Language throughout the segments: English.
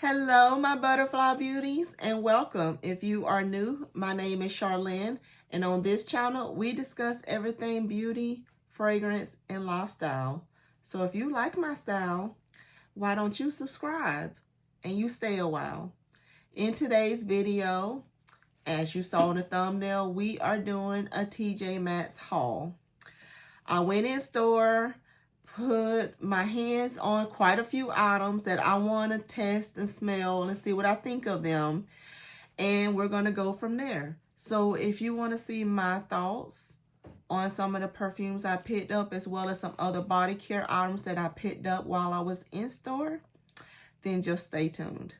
Hello, my butterfly beauties, and welcome. If you are new, my name is Charlen, and on this channel, we discuss everything beauty, fragrance, and lifestyle. So if you like my style, why don't you subscribe and you stay a while? In today's video, as you saw in the thumbnail, we are doing a TJ Maxx haul. I went in store, put my hands on quite a few items that I want to test and smell and see what I think of them. And we're going to go from there. So if you want to see my thoughts on some of the perfumes I picked up, as well as some other body care items that I picked up while I was in store, then just stay tuned.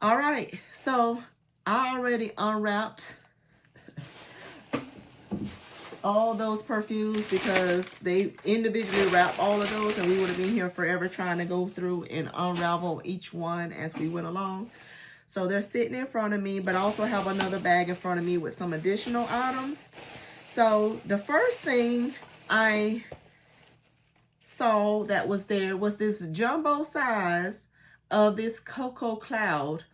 All right, so I already unwrapped all those perfumes because they individually wrap all of those, and we would have been here forever trying to go through and unravel each one as we went along. So they're sitting in front of me, but I also have another bag in front of me with some additional items. So the first thing I saw that was there was this jumbo size of this Cocoa Cloud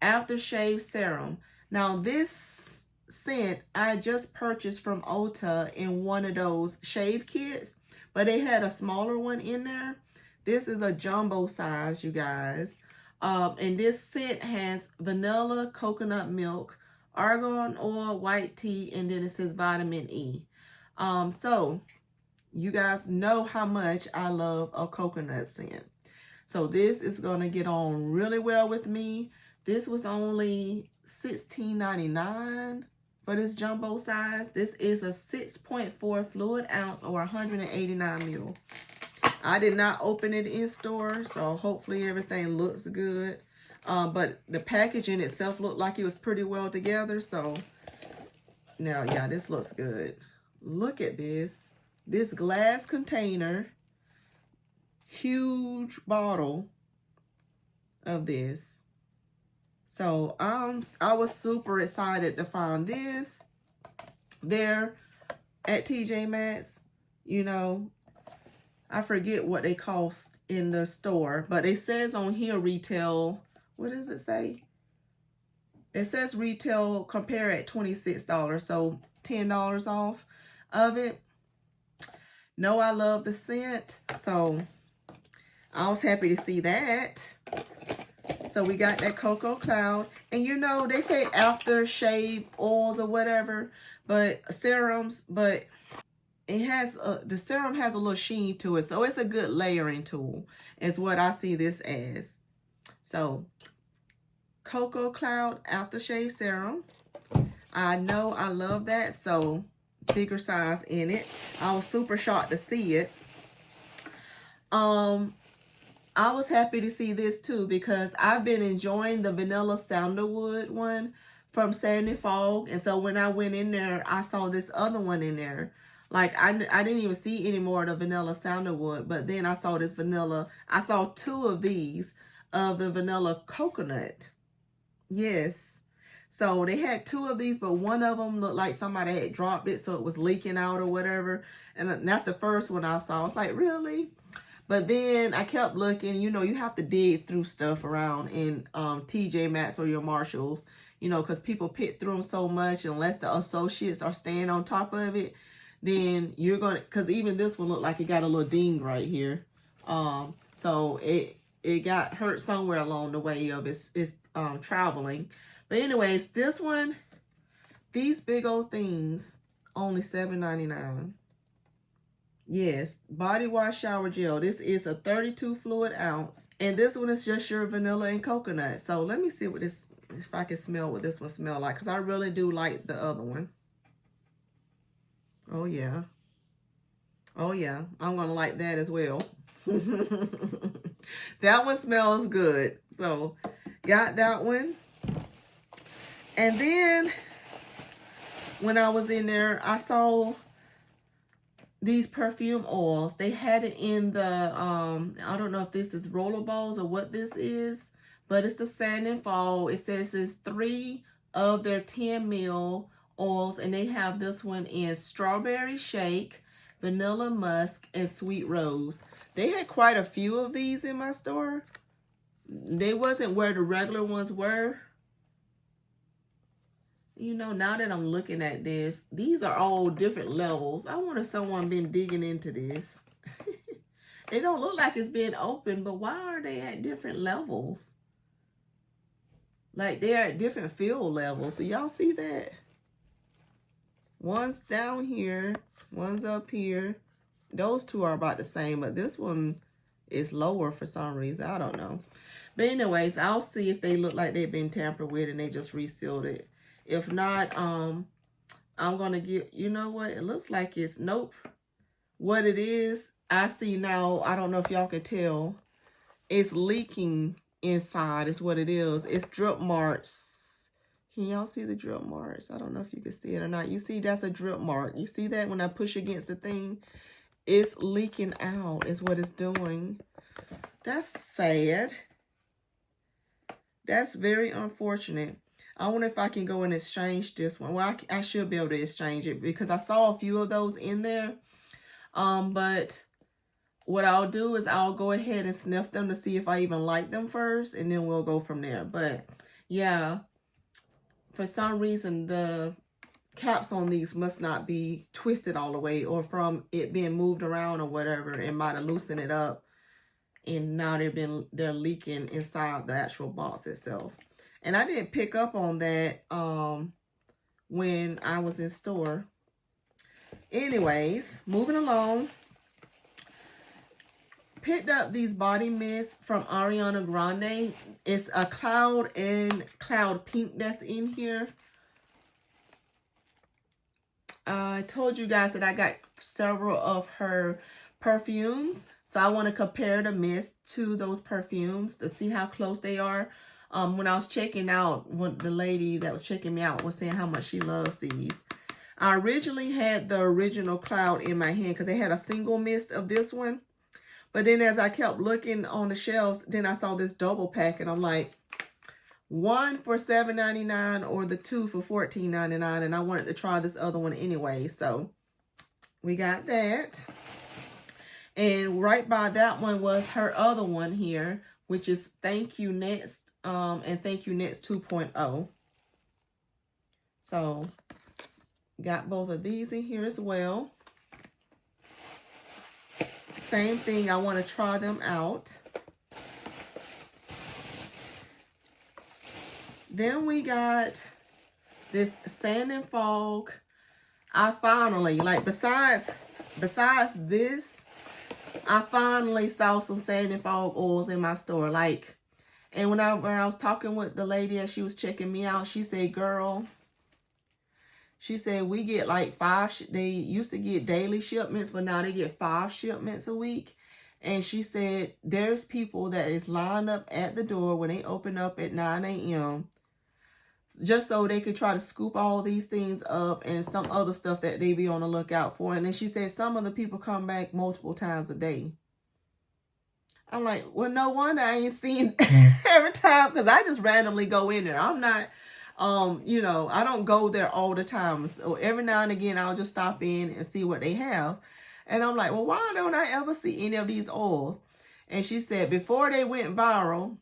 aftershave serum. Now this scent I just purchased from Ulta in one of those shave kits, but they had a smaller one in there. This is a jumbo size, you guys. And this scent has vanilla, coconut milk, argan oil, white tea, and then it says vitamin E. So you guys know how much I love a coconut scent. So this is going to get on really well with me. This was only $16.99 for this jumbo size. This is a 6.4 fluid ounce or 189 ml. I did not open it in store, so hopefully everything looks good. But the packaging itself looked like it was pretty well together. So now, yeah, this looks good. Look at this. This glass container, huge bottle of this. So I was super excited to find this there at TJ Maxx. You know, I forget what they cost in the store, but it says on here retail. What does it say? It says retail compare at $26, so $10 off of it. No, I love the scent, so I was happy to see that. So we got that Cocoa Cloud. And you know, they say aftershave oils or whatever, but serums, but it has, the serum has a little sheen to it. So it's a good layering tool is what I see this as. So Cocoa Cloud aftershave serum. I know I love that. So bigger size in it. I was super shocked to see it. I was happy to see this too because I've been enjoying the vanilla sandalwood one from Sandy Fog. And so when I went in there, I saw this other one in there. Like I didn't even see any more of the vanilla sandalwood, but then I saw this vanilla. I saw two of these of the vanilla coconut. Yes. So they had two of these, but one of them looked like somebody had dropped it, so it was leaking out or whatever. And that's the first one I saw. I was like, really? But then I kept looking. You know, you have to dig through stuff around in TJ Maxx or your Marshalls, you know, because people pick through them so much. Unless the associates are staying on top of it, then you're going to, because even this one looked like it got a little ding right here. So it got hurt somewhere along the way of its traveling. But anyways, this one, these big old things, only $7.99. Yes, body wash shower gel. This is a 32 fluid ounce. And this one is just your vanilla and coconut. So let me see what this, if I can smell what this one smells like. Because I really do like the other one. Oh, yeah. Oh, yeah. I'm going to like that as well. That one smells good. So got that one. And then when I was in there, I saw these perfume oils. They had it in the, I don't know if this is rollerballs or what this is, but it's the Sand and Fall. It says it's 3 of their 10 ml oils, and they have this one in strawberry shake, vanilla musk, and sweet rose. They had quite a few of these in my store. They wasn't where the regular ones were. You know, now that I'm looking at this, these are all different levels. I wonder if someone been digging into this. They don't look like it's been open, but why are they at different levels? Like they're at different fill levels. So y'all see that? One's down here, one's up here. Those two are about the same, but this one is lower for some reason. I don't know. But anyways, I'll see if they look like they've been tampered with and they just resealed it. If not, I'm going to get, you know what? It looks like it's, nope. What it is, I see now, I don't know if y'all can tell. It's leaking inside is what it is. It's drip marks. Can y'all see the drip marks? I don't know if you can see it or not. You see that's a drip mark. You see that when I push against the thing? It's leaking out is what it's doing. That's sad. That's very unfortunate. I wonder if I can go and exchange this one. Well, I should be able to exchange it because I saw a few of those in there. But what I'll do is I'll go ahead and sniff them to see if I even like them first, and then we'll go from there. But yeah, for some reason, the caps on these must not be twisted all the way, or from it being moved around or whatever, it might have loosened it up. And now they're leaking inside the actual box itself. And I didn't pick up on that when I was in store. Anyways, moving along. Picked up these body mists from Ariana Grande. It's a cloud and cloud pink that's in here. I told you guys that I got several of her perfumes. So I want to compare the mist to those perfumes to see how close they are. When I was checking out, when the lady that was checking me out was saying how much she loves these. I originally had the original cloud in my hand because they had a single mist of this one. But then as I kept looking on the shelves, then I saw this double pack and I'm like, one for $7.99 or the two for $14.99. And I wanted to try this other one anyway. So we got that. And right by that one was her other one here, which is Thank You Next and Thank You Next 2.0. So got both of these in here as well. Same thing, I want to try them out. Then we got this Sand and Fog. I finally, like besides this, I finally saw some Sand and Fog oils in my store. Like, and when I was talking with the lady as she was checking me out, she said, girl, she said, we get like 5, they used to get daily shipments, but now they get 5 shipments a week. And she said, there's people that is lined up at the door when they open up at 9 a.m. just so they could try to scoop all these things up and some other stuff that they be on the lookout for. And then she said, some of the people come back multiple times a day. I'm like, well, no wonder I ain't seen every time, because I just randomly go in there. I'm not... you know, I don't go there all the time. So every now and again, I'll just stop in and see what they have. And I'm like, well, why don't I ever see any of these oils? And she said, before they went viral,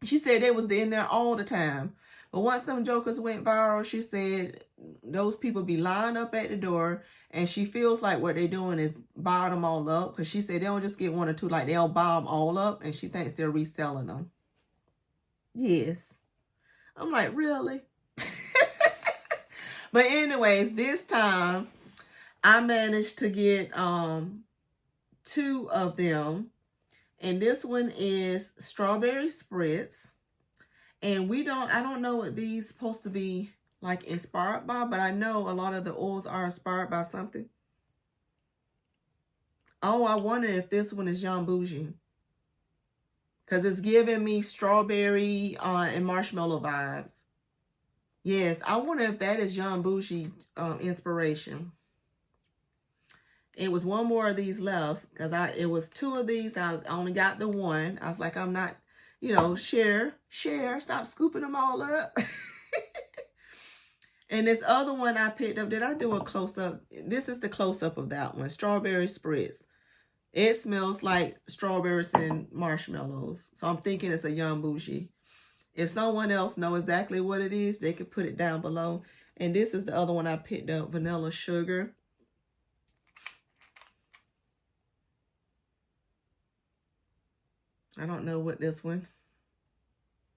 she said they was in there all the time. But once them jokers went viral, she said those people be lined up at the door. And she feels like what they're doing is buying them all up. Because she said they don't just get 1 or 2, like they'll buy them all up. And she thinks they're reselling them. Yes. I'm like, really? But anyways, this time I managed to get 2 of them. And this one is Strawberry Spritz. And I don't know what these supposed to be like inspired by, but I know a lot of the oils are inspired by something. Oh, I wonder if this one is Jean Bougie. Because it's giving me strawberry and marshmallow vibes. Yes, I wonder if that is Jean Bougie inspiration. It was 1 more of these left. Because it was 2 of these. I only got the 1. I was like, I'm not, you know, share. Stop scooping them all up. And this other one I picked up, did I do a close-up? This is the close-up of that one. Strawberry Spritz. It smells like strawberries and marshmallows. So I'm thinking it's a Young Bougie. If someone else knows exactly what it is, they could put it down below. And this is the other one I picked up, Vanilla Sugar. I don't know what this one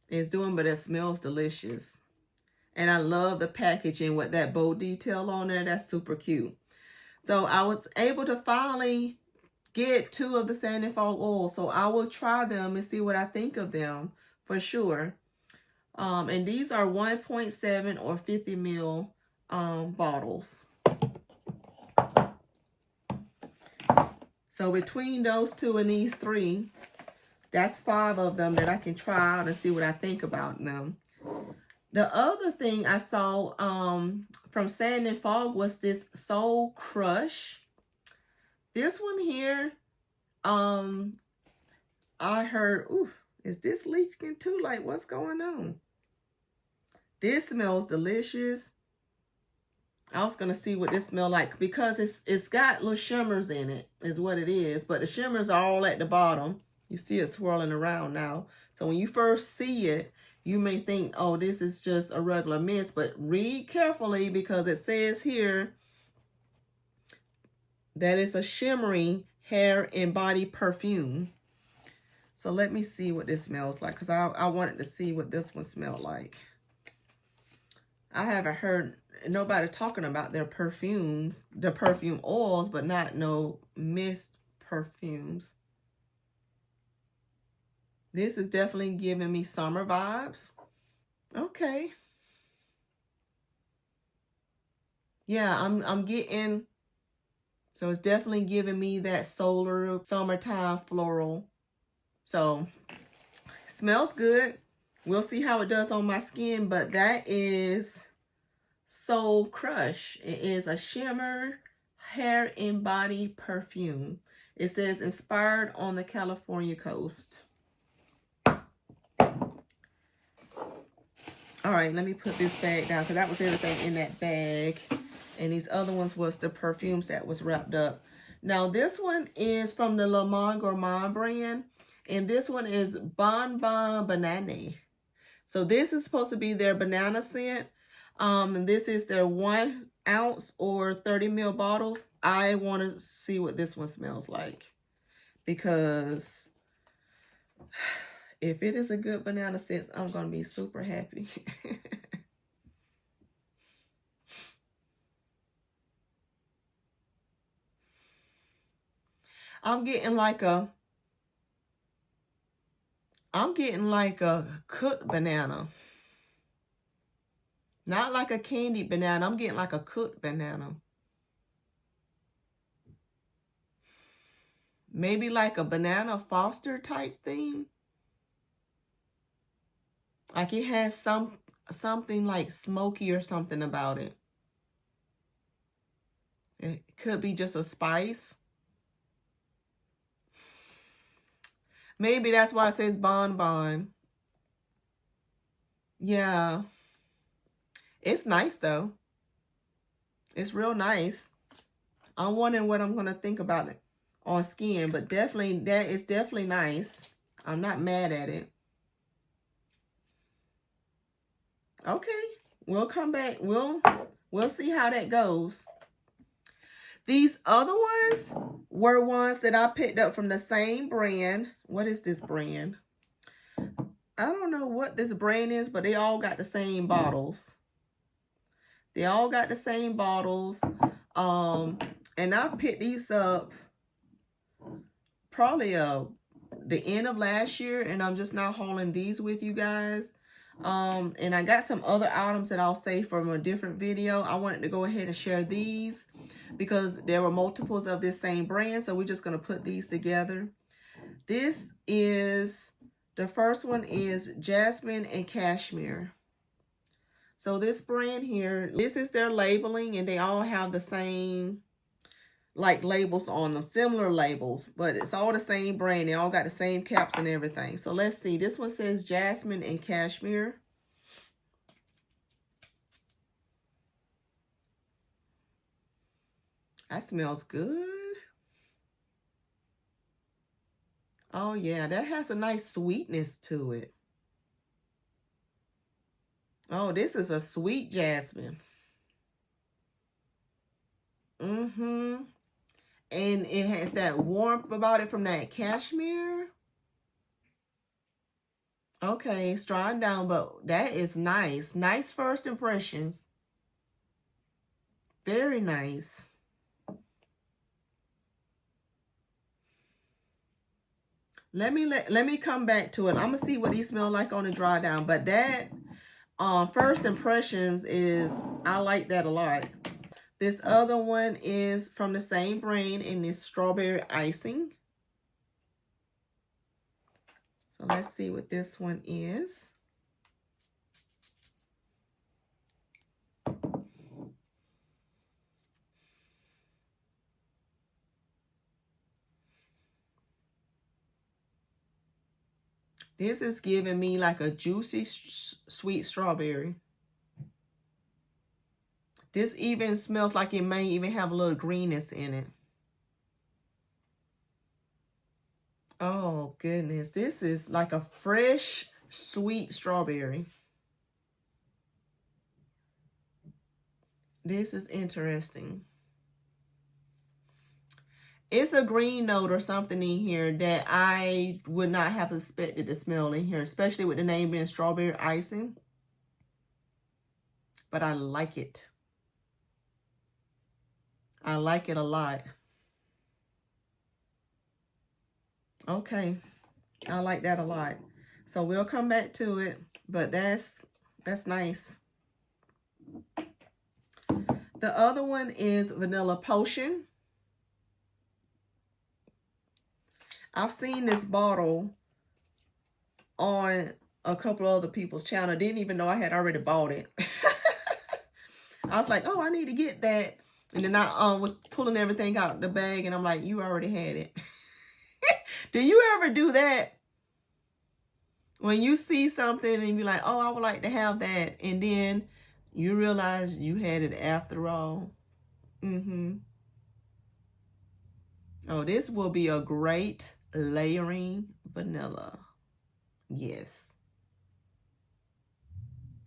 is doing, but it smells delicious. And I love the packaging with that bow detail on there. That's super cute. So I was able to finally get 2 of the Sand and Fog oils. So I will try them and see what I think of them for sure. And these are 1.7 or 50 ml bottles. So between those 2 and these 3, that's 5 of them that I can try out and see what I think about them. The other thing I saw from Sand and Fog was this Soul Crush. This one here, I heard, ooh, is this leaking too? Like, what's going on? This smells delicious. I was going to see what this smells like because it's got little shimmers in it, is what it is. But the shimmers are all at the bottom. You see it swirling around now. So when you first see it, you may think, oh, this is just a regular mist. But read carefully because it says here that it's a shimmering hair and body perfume. So let me see what this smells like because I wanted to see what this one smelled like. I haven't heard nobody talking about their perfumes, the perfume oils, but not no mist perfumes. This is definitely giving me summer vibes. Okay. Yeah, I'm getting, so it's definitely giving me that solar summertime floral. So smells good. We'll see how it does on my skin, but that is Soul Crush. It is a shimmer hair and body perfume. It says inspired on the California coast. All right, let me put this bag down because that was everything in that bag. And these other ones was the perfumes that was wrapped up. Now, this one is from the Le Monde Gourmand brand. And this one is Bon Bon Banane. So this is supposed to be their banana scent. And this is their 1 ounce or 30 ml bottles. I want to see what this one smells like. Because if it is a good banana scent, I'm going to be super happy. I'm getting like a cooked banana. Not like a candied banana. I'm getting like a cooked banana. Maybe like a banana Foster type thing. Like it has something like smoky or something about it. It could be just a spice. Maybe that's why it says Bon Bon. Yeah. It's nice though. It's real nice. I'm wondering what I'm going to think about it on skin, but definitely that is definitely nice. I'm not mad at it. Okay, we'll come back. We'll see how that goes. These other ones were ones that I picked up from the same brand. What is this brand? I don't know what this brand is, but they all got the same bottles. They all got the same bottles. And I picked these up probably the end of last year, and I'm just now hauling these with you guys. And I got some other items that I'll save from a different video. I wanted to go ahead and share these because there were multiples of this same brand, so we're just going to put these together. This is, the first one is Jasmine and Cashmere. So this brand here, this is their labeling, and they all have the same like labels on them, similar labels, but it's all the same brand. They all got the same caps and everything. So let's see. This one says Jasmine and Cashmere. That smells good. Oh yeah, that has a nice sweetness to it. Oh, this is a sweet jasmine. Mm-hmm. And it has that warmth about it from that cashmere. Okay, it's drying down, but that is nice. Nice first impressions. Very nice. Let me come back to it. I'm gonna see what these smell like on the dry down. But that first impressions is, I like that a lot. This other one is from the same brand and it's strawberry icing. So let's see what this one is. This is giving me like a juicy sweet strawberry. This even smells like it may even have a little greenness in it. Oh goodness, this is like a fresh sweet strawberry. This is interesting. It's a green note or something in here that I would not have expected to smell in here, especially with the name being strawberry icing. But I like it. I like it a lot. Okay, I like that a lot. So we'll come back to it, but that's nice. The other one is Vanilla Potion. I've seen this bottle on a couple of other people's channel. Didn't even know I had already bought it. I was like, oh, I need to get that. And then I was pulling everything out the bag and I'm like, you already had it. Do you ever do that? When you see something and you're like, oh, I would like to have that. And then you realize you had it after all. Mm-hmm. Oh, this will be a great layering vanilla. Yes.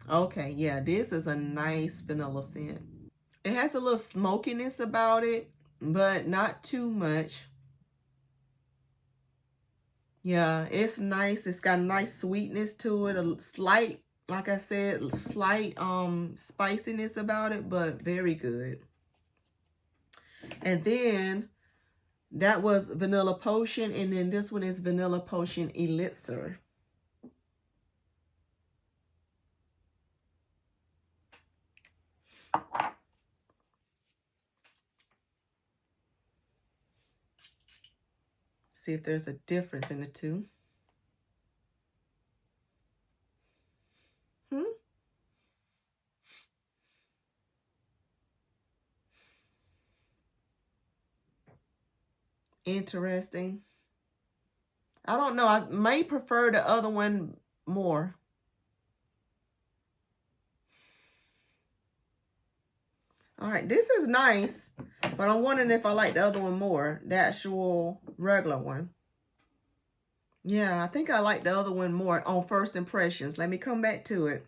Okay, yeah, this is a nice vanilla scent. It has a little smokiness about it, but not too much. Yeah, it's nice. It's got a nice sweetness to it. A slight, like I said, slight spiciness about it, but very good. And then that was Vanilla Potion, and then this one is Vanilla Potion Elixir. See if there's a difference in the two. Interesting. I don't know. I may prefer the other one more. All right, this is nice, but I'm wondering if I like the other one more, the actual regular one. Yeah, I think I like the other one more on first impressions. Let me come back to it.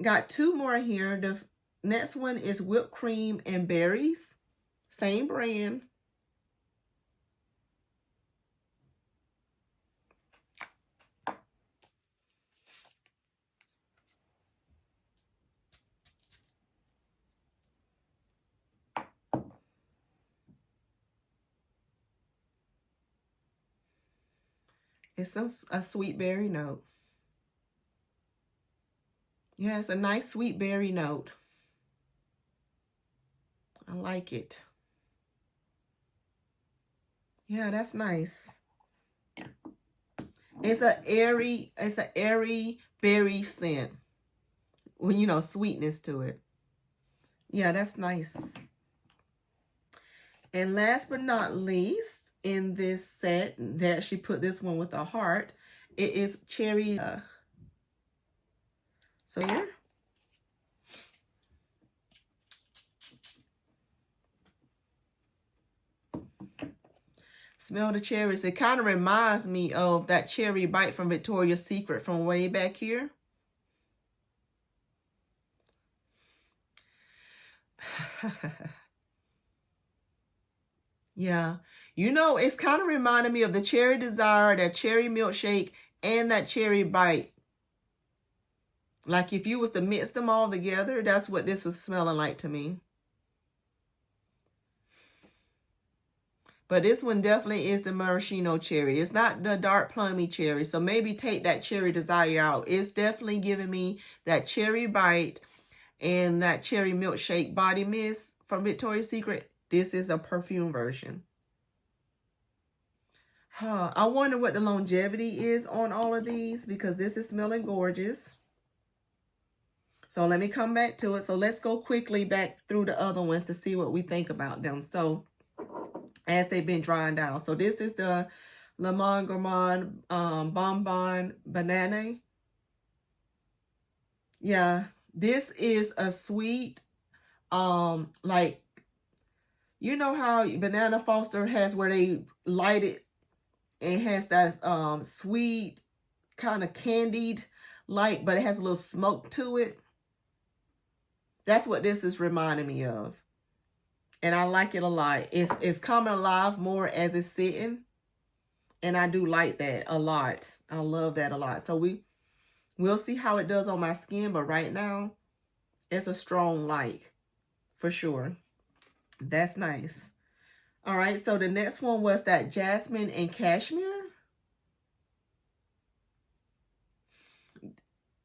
Got two more here. The next one is Whipped Cream and Berries. Same brand. It's a sweet berry note. Yeah, it's a nice sweet berry note. I like it. Yeah, that's nice. It's an airy berry scent. Well, you know, sweetness to it. Yeah, that's nice. And last but not least, in this set, they actually put this one with a heart. It is cherry. So here. Smell the cherries. It kind of reminds me of that cherry bite from Victoria's Secret from way back here. Yeah. You know, it's kind of reminding me of the Cherry Desire, that cherry milkshake, and that cherry bite. Like if you was to mix them all together, that's what this is smelling like to me. But this one definitely is the maraschino cherry. It's not the dark plummy cherry. So maybe take that Cherry Desire out. It's definitely giving me that cherry bite and that cherry milkshake body mist from Victoria's Secret. This is a perfume version. I wonder what the longevity is on all of these, because this is smelling gorgeous. So let me come back to it. So let's go quickly back through the other ones to see what we think about them. So as they've been drying down. So this is the Le Monde Gourmand Bonbon Banane. Yeah, this is a sweet, like, you know how Banana Foster has where they light it and it has that sweet, kind of candied light, but it has a little smoke to it. That's what this is reminding me of. And I like it a lot. It's coming alive more as it's sitting. And I do like that a lot. I love that a lot. So we'll see how it does on my skin. But right now, it's a strong like, for sure. That's nice. All right. So the next one was that Jasmine and Cashmere.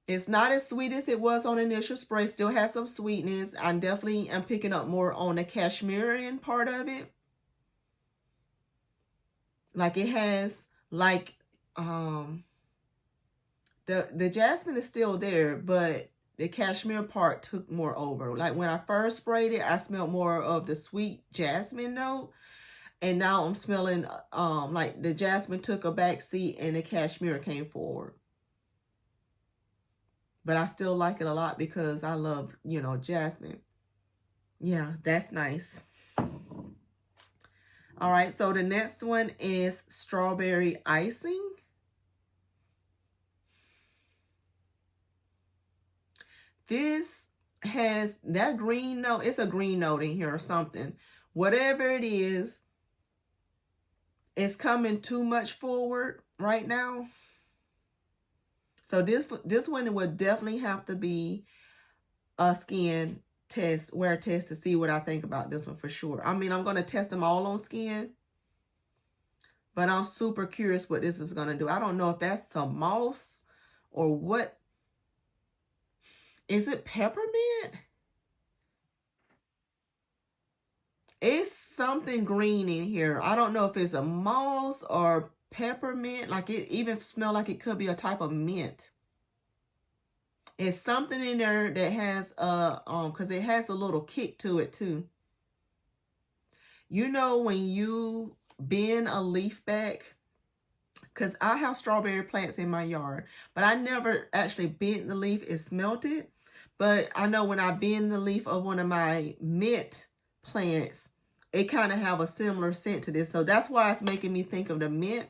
It's not as sweet as it was on initial spray. Still has some sweetness. I definitely am picking up more on the Cashmerean part of it. Like it has, like, the jasmine is still there, but the cashmere part took more over. Like when I first sprayed it, I smelled more of the sweet jasmine note. And now I'm smelling, like the jasmine took a back seat and the cashmere came forward. But I still like it a lot because I love, you know, jasmine. Yeah, that's nice. All right, so the next one is strawberry icing. This has that green note. It's a green note in here or something. Whatever it is, it's coming too much forward right now. So this one would definitely have to be a skin test, wear test to see what I think about this one for sure. I mean, I'm going to test them all on skin, but I'm super curious what this is going to do. I don't know if that's some moss or what. Is it peppermint? It's something green in here. I don't know if it's a moss or peppermint. Like it even smells like it could be a type of mint. It's something in there that has because it has a little kick to it too. You know when you bend a leaf back, because I have strawberry plants in my yard, but I never actually bent the leaf and smelt it. But I know when I bend the leaf of one of my mint plants, it kind of have a similar scent to this. So that's why it's making me think of the mint.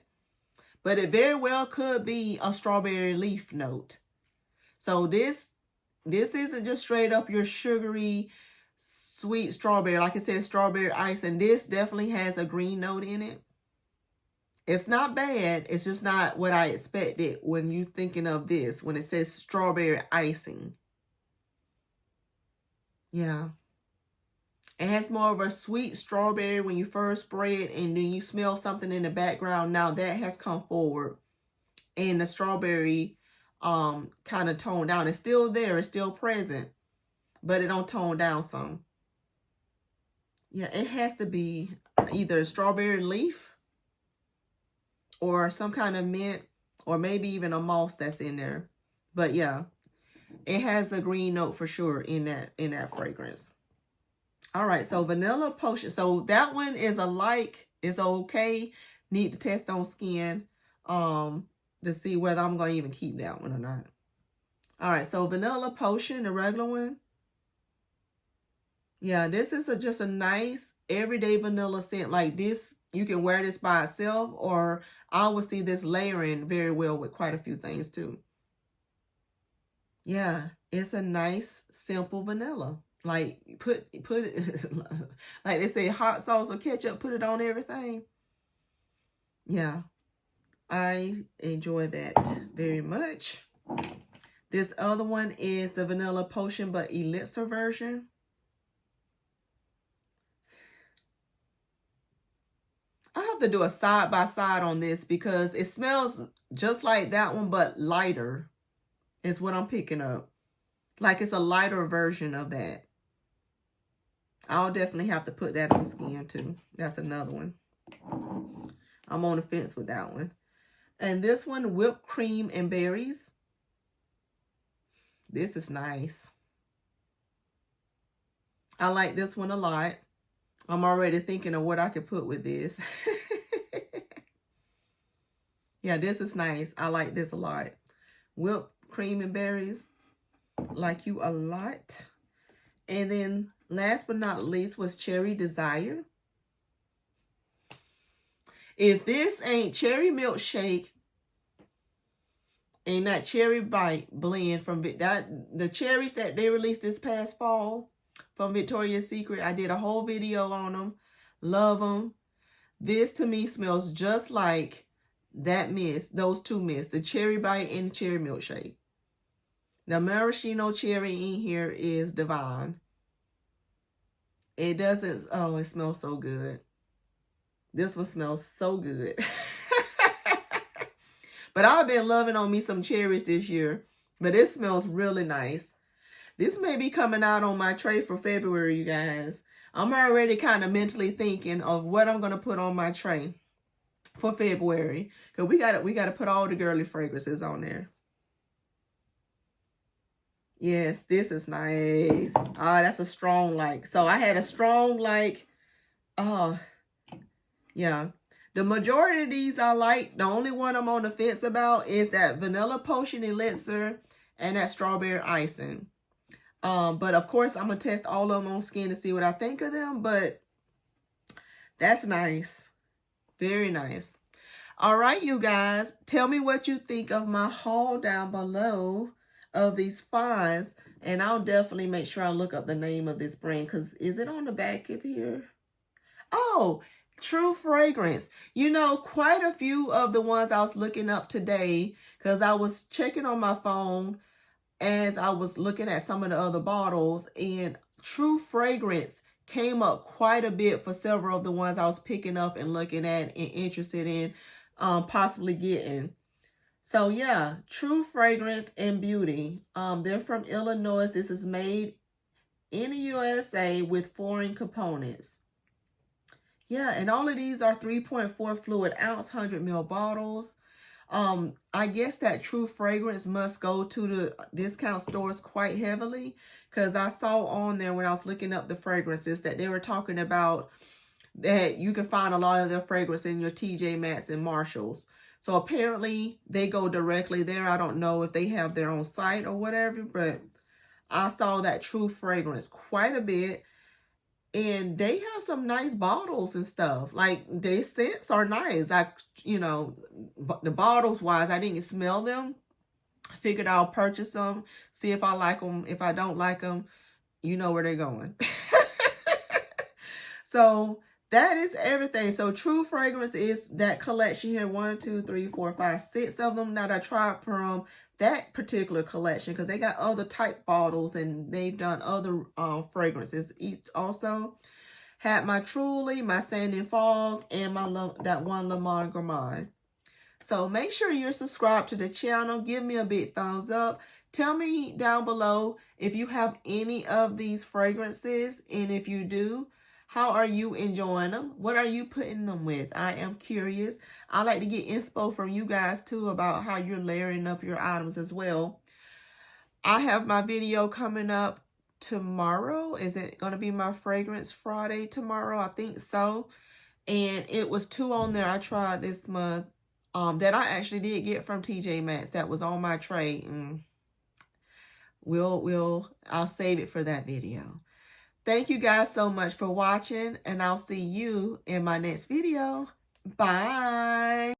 But it very well could be a strawberry leaf note. So this isn't just straight up your sugary, sweet strawberry. Like I said, strawberry ice. And this definitely has a green note in it. It's not bad. It's just not what I expected when you're thinking of this, when it says strawberry icing. Yeah. It has more of a sweet strawberry when you first spray it, and then you smell something in the background. Now that has come forward, and the strawberry kind of toned down. It's still there. It's still present, but it don't tone down some. Yeah, it has to be either a strawberry leaf or some kind of mint, or maybe even a moss that's in there. But yeah, it has a green note for sure in that fragrance. All right, so vanilla potion. So that one is a like. It's okay. Need to test on skin to see whether I'm going to even keep that one or not. All right, so vanilla potion, the regular one. Yeah, this is just a nice everyday vanilla scent. Like this You can wear this by itself, or I would see this layering very well with quite a few things too. Yeah, it's a nice, simple vanilla. Like, put it, like they say, hot sauce or ketchup, put it on everything. Yeah, I enjoy that very much. This other one is the Vanilla Potion, but Elixir version. I have to do a side-by-side on this because it smells just like that one, but lighter is what I'm picking up. Like it's a lighter version of that. I'll definitely have to put that on skin too. That's another one. I'm on the fence with that one. And this one, Whipped Cream and Berries. This is nice. I like this one a lot. I'm already thinking of what I could put with this. Yeah, this is nice. I like this a lot. Whipped Cream and Berries. Like you a lot. And then last but not least was Cherry Desire. If this ain't Cherry Milkshake and that Cherry Bite blend from the cherries that they released this past fall from Victoria's Secret, I did a whole video on them. Love them. This to me smells just like that mist, those two mists, the Cherry Bite and the Cherry Milkshake. The maraschino cherry in here is divine. It doesn't, oh, it smells so good. This one smells so good. But I've been loving on me some cherries this year. But it smells really nice. This may be coming out on my tray for February, you guys. I'm already kind of mentally thinking of what I'm going to put on my tray for February. Because we got to put all the girly fragrances on there. Yes, this is nice. Ah, that's a strong like. So I had a strong like. Yeah. The majority of these I like. The only one I'm on the fence about is that Vanilla Potion Elixir and that Strawberry Icing. But of course, I'm going to test all of them on skin to see what I think of them. But that's nice. Very nice. All right, you guys. Tell me what you think of my haul down below of these finds. And I'll definitely make sure I look up the name of this brand. Because is it on the back of here? Oh, True Fragrance. You know, quite a few of the ones I was looking up today. Because I was checking on my phone as I was looking at some of the other bottles, and True Fragrance came up quite a bit for several of the ones I was picking up and looking at and interested in possibly getting. So yeah, True Fragrance and Beauty. They're from Illinois. This is made in the USA with foreign components. Yeah, and all of these are 3.4 fluid ounce, 100 ml bottles. I guess that True Fragrance must go to the discount stores quite heavily, because I saw on there when I was looking up the fragrances that they were talking about that you can find a lot of their fragrance in your TJ Maxx and Marshalls. So apparently they go directly there. I don't know if they have their own site or whatever, but I saw that True Fragrance quite a bit. And they have some nice bottles and stuff. Like, their scents are nice. You know, the bottles wise, I didn't smell them. I figured I'll purchase them, see if I like them. If I don't like them, you know where they're going. So that is everything. So True Fragrance is that collection here. 1, 2, 3, 4, 5, 6 of them that I tried from that particular collection, because they got other type bottles and they've done other fragrances also. Had my Truly, my Sand and Fog, and my that one Le Monde Gourmand. So make sure you're subscribed to the channel. Give me a big thumbs up. Tell me down below if you have any of these fragrances, and if you do, how are you enjoying them? What are you putting them with? I am curious. I like to get inspo from you guys too about how you're layering up your items as well. I have my video coming up tomorrow. Is it going to be my Fragrance Friday tomorrow? I think so. And it was 2 on there I tried this month that I actually did get from TJ Maxx that was on my tray. I'll save it for that video. Thank you guys so much for watching, and I'll see you in my next video. Bye.